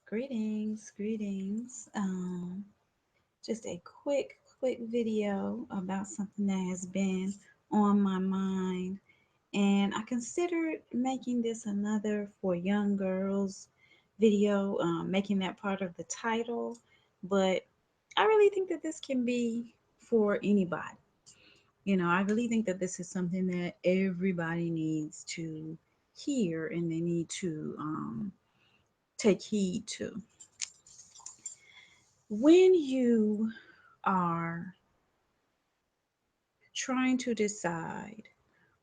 Greetings, greetings. Just a quick video about something that has been on my mind, and I considered making this another for young girls video, making that part of the title, but I really think that this can be for anybody. I really think that this is something that everybody needs to hear and they need to take heed to. When you are trying to decide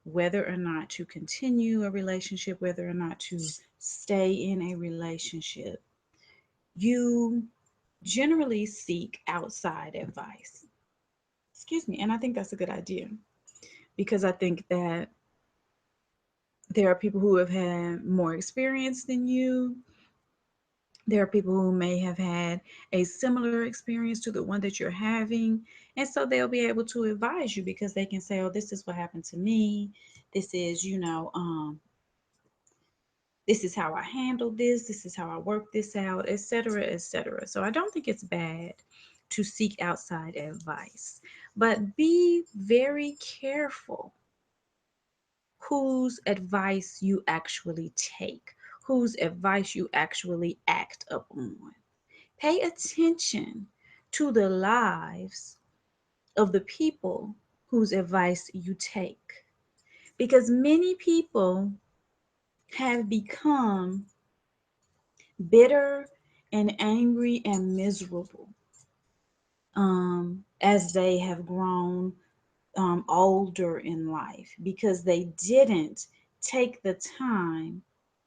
whether or not to continue a relationship, whether or not to stay in a relationship, you generally seek outside advice. Excuse me. And I think that's a good idea because I think that there are people who have had more experience than you. There are people who may have had a similar experience to the one that you're having. And so they'll be able to advise you because they can say, oh, this is what happened to me. This is, this is how I handled this. This is how I worked this out, etc., etc. So I don't think it's bad to seek outside advice, but be very careful whose advice you actually take, whose advice you actually act upon. Pay attention to the lives of the people whose advice you take. Because many people have become bitter and angry and miserable as they have grown older in life because they didn't take the time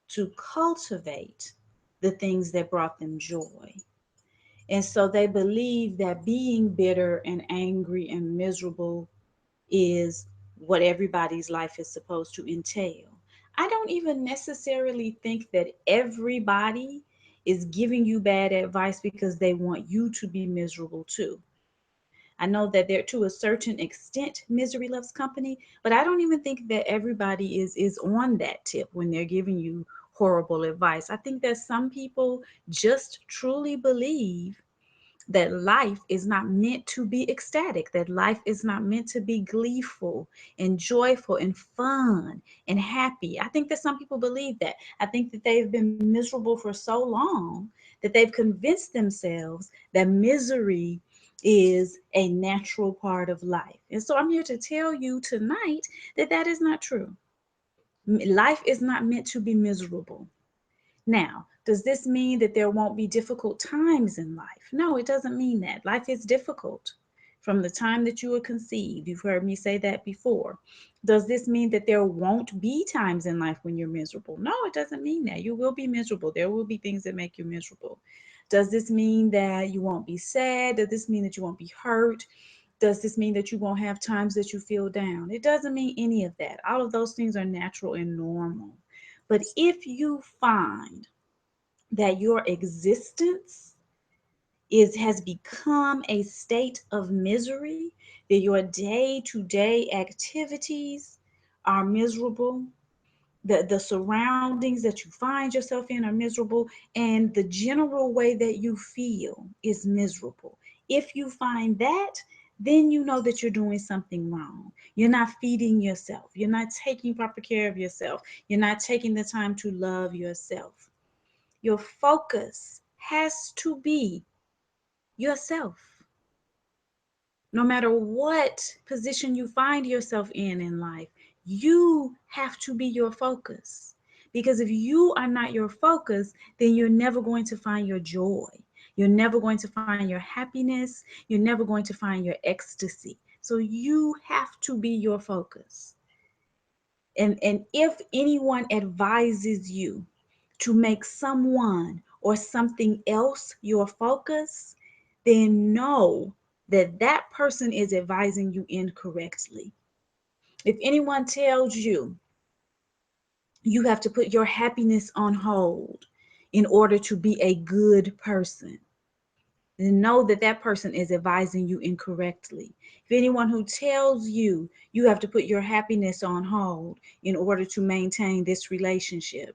to cultivate the things that brought them joy. And so they believe that being bitter and angry and miserable is what everybody's life is supposed to entail. I don't even necessarily think that everybody is giving you bad advice because they want you to be miserable too. I know that there to a certain extent misery loves company, but I don't even think that everybody is on that tip when they're giving you horrible advice. I think that some people just truly believe that life is not meant to be ecstatic, that life is not meant to be gleeful and joyful and fun and happy. I think that some people believe that. I think that they've been miserable for so long that they've convinced themselves that misery is a natural part of life. And so I'm here to tell you tonight that that is not true. Life is not meant to be miserable. Now, does this mean that there won't be difficult times in life? No, it doesn't mean that. Life is difficult from the time that you were conceived. You've heard me say that before. Does this mean that there won't be times in life when you're miserable? No, it doesn't mean that. You will be miserable. There will be things that make you miserable. Does this mean that you won't be sad? Does this mean that you won't be hurt? Does this mean that you won't have times that you feel down? It doesn't mean any of that. All of those things are natural and normal. But if you find that your existence has become a state of misery, that your day-to-day activities are miserable, the surroundings that you find yourself in are miserable, and the general way that you feel is miserable. If you find that, then you know that you're doing something wrong. You're not feeding yourself. You're not taking proper care of yourself. You're not taking the time to love yourself. Your focus has to be yourself. No matter what position you find yourself in life, you have to be your focus. Because if you are not your focus, then you're never going to find your joy. You're never going to find your happiness. You're never going to find your ecstasy. So you have to be your focus. And if anyone advises you to make someone or something else your focus, then know that that person is advising you incorrectly. If anyone tells you you have to put your happiness on hold in order to be a good person, then know that that person is advising you incorrectly. If anyone who tells you you have to put your happiness on hold in order to maintain this relationship,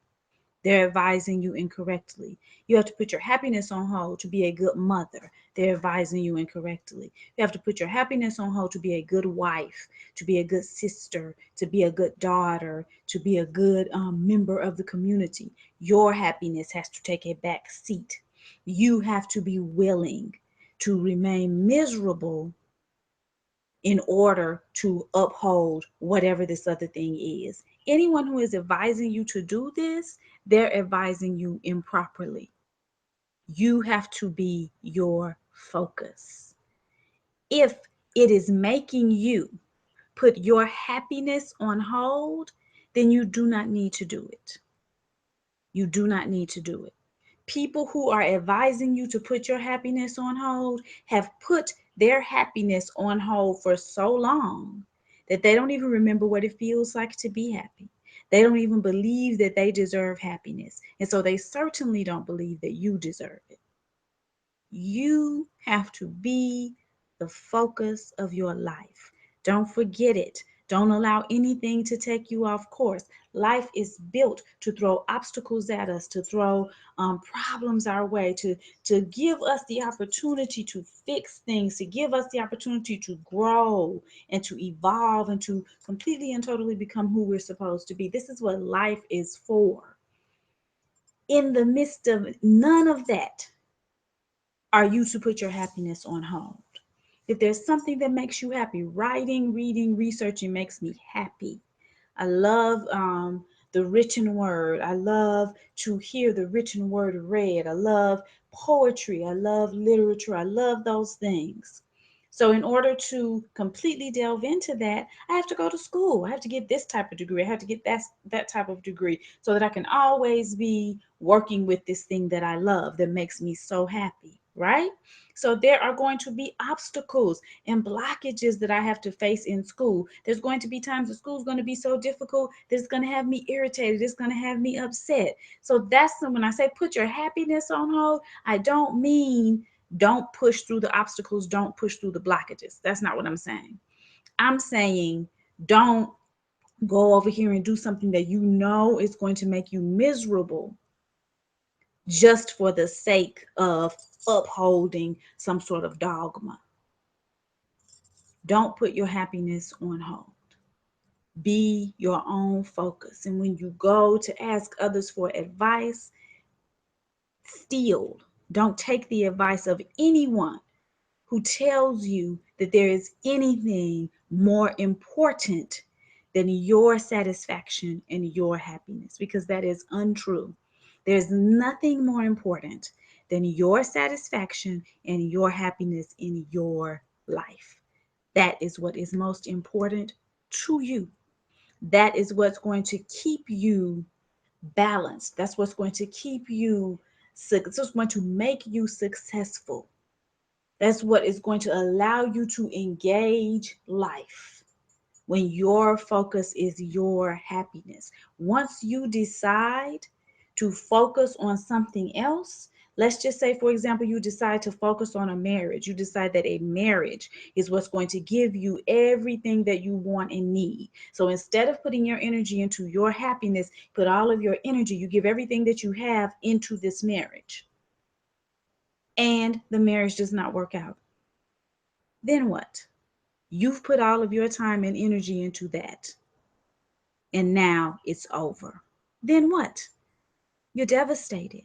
They're advising you incorrectly. You have to put your happiness on hold to be a good mother. They're advising you incorrectly. You have to put your happiness on hold to be a good wife, to be a good sister, to be a good daughter, to be a good member of the community. Your happiness has to take a back seat. You have to be willing to remain miserable in order to uphold whatever this other thing is. Anyone who is advising you to do this, they're advising you improperly. You have to be your focus. If it is making you put your happiness on hold, then you do not need to do it. You do not need to do it. People who are advising you to put your happiness on hold have put their happiness on hold for so long that they don't even remember what it feels like to be happy. They don't even believe that they deserve happiness. And so they certainly don't believe that you deserve it. You have to be the focus of your life. Don't forget it. Don't allow anything to take you off course. Life is built to throw obstacles at us, to throw problems our way, to give us the opportunity to fix things, to give us the opportunity to grow and to evolve and to completely and totally become who we're supposed to be. This is what life is for. In the midst of none of that, are you to put your happiness on hold? If there's something that makes you happy, writing, reading, researching makes me happy. I love the written word. I love to hear the written word read. I love poetry. I love literature. I love those things. So, in order to completely delve into that, I have to go to school. I have to get this type of degree. I have to get that type of degree so that I can always be working with this thing that I love that makes me so happy, right? So there are going to be obstacles and blockages that I have to face in school. There's going to be times that school's going to be so difficult that it's going to have me irritated. It's going to have me upset. So that's when I say put your happiness on hold, I don't mean don't push through the obstacles, don't push through the blockages. That's not what I'm saying. I'm saying don't go over here and do something that you know is going to make you miserable just for the sake of upholding some sort of dogma. Don't put your happiness on hold. Be your own focus. And when you go to ask others for advice, still don't take the advice of anyone who tells you that there is anything more important than your satisfaction and your happiness, because that is untrue. There's nothing more important than your satisfaction and your happiness in your life. That is what is most important to you. That is what's going to keep you balanced. That's what's going to keep you, that's what's going to make you successful. That's what is going to allow you to engage life when your focus is your happiness. Once you decide to focus on something else, let's just say, for example, you decide to focus on a marriage. You decide that a marriage is what's going to give you everything that you want and need. So instead of putting your energy into your happiness, put all of your energy, you give everything that you have into this marriage. And the marriage does not work out. Then what? You've put all of your time and energy into that, and now it's over. Then what? You're devastated.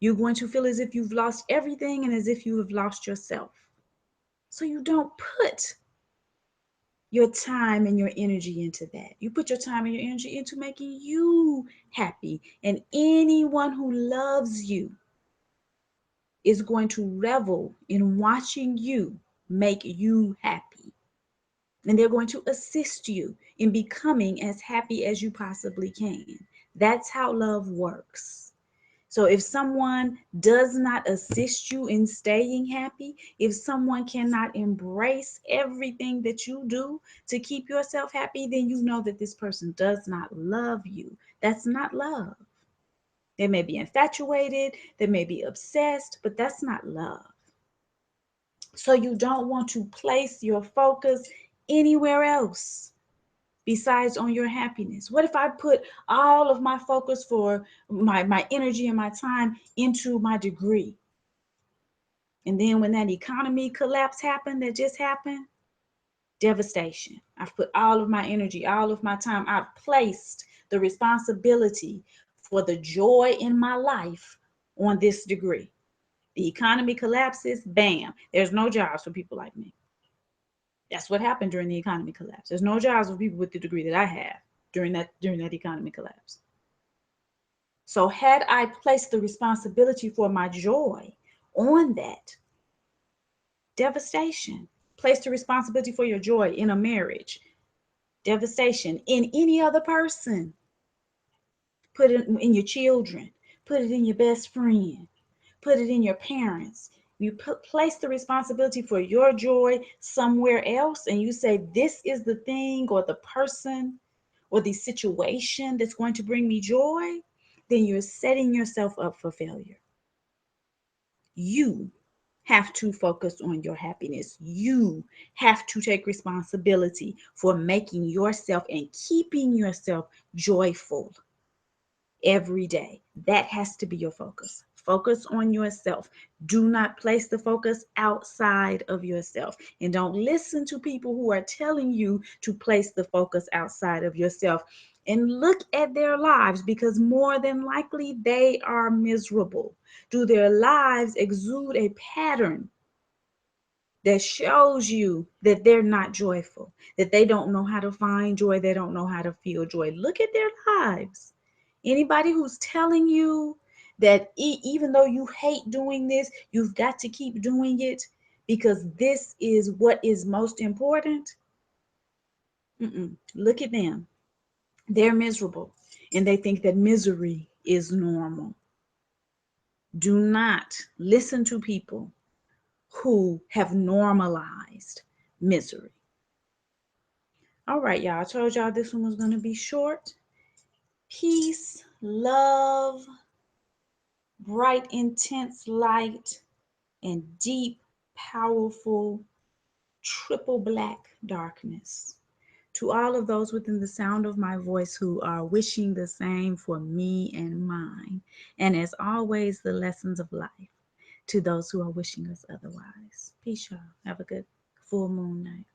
You're going to feel as if you've lost everything and as if you have lost yourself. So you don't put your time and your energy into that. You put your time and your energy into making you happy. And anyone who loves you is going to revel in watching you make you happy. And they're going to assist you in becoming as happy as you possibly can. That's how love works. So if someone does not assist you in staying happy, if someone cannot embrace everything that you do to keep yourself happy, then you know that this person does not love you. That's not love. They may be infatuated, they may be obsessed, but that's not love. So you don't want to place your focus anywhere else. besides on your happiness? What if I put all of my focus for my energy and my time into my degree? And then when that economy collapse happened, that just happened, devastation. I've put all of my energy, all of my time, I've placed the responsibility for the joy in my life on this degree. The economy collapses, bam, there's no jobs for people like me. That's what happened during the economy collapse. There's no jobs for people with the degree that I have during that economy collapse. So had I placed the responsibility for my joy on that, devastation. Place the responsibility for your joy in a marriage, devastation. In any other person, put it in your children, put it in your best friend, put it in your parents. You place the responsibility for your joy somewhere else, and you say, this is the thing or the person or the situation that's going to bring me joy, then you're setting yourself up for failure. You have to focus on your happiness. You have to take responsibility for making yourself and keeping yourself joyful every day. That has to be your focus. Focus on yourself. Do not place the focus outside of yourself. And don't listen to people who are telling you to place the focus outside of yourself. And look at their lives, because more than likely they are miserable. Do their lives exude a pattern that shows you that they're not joyful, that they don't know how to find joy, they don't know how to feel joy? Look at their lives. Anybody who's telling you that even though you hate doing this, you've got to keep doing it because this is what is most important, look at them. They're miserable and they think that misery is normal. Do not listen to people who have normalized misery. All right, y'all. I told y'all this one was going to be short. Peace, love, bright, intense light, and deep, powerful, triple black darkness. To all of those within the sound of my voice who are wishing the same for me and mine. And as always, the lessons of life to those who are wishing us otherwise. Peace, y'all. Have a good full moon night.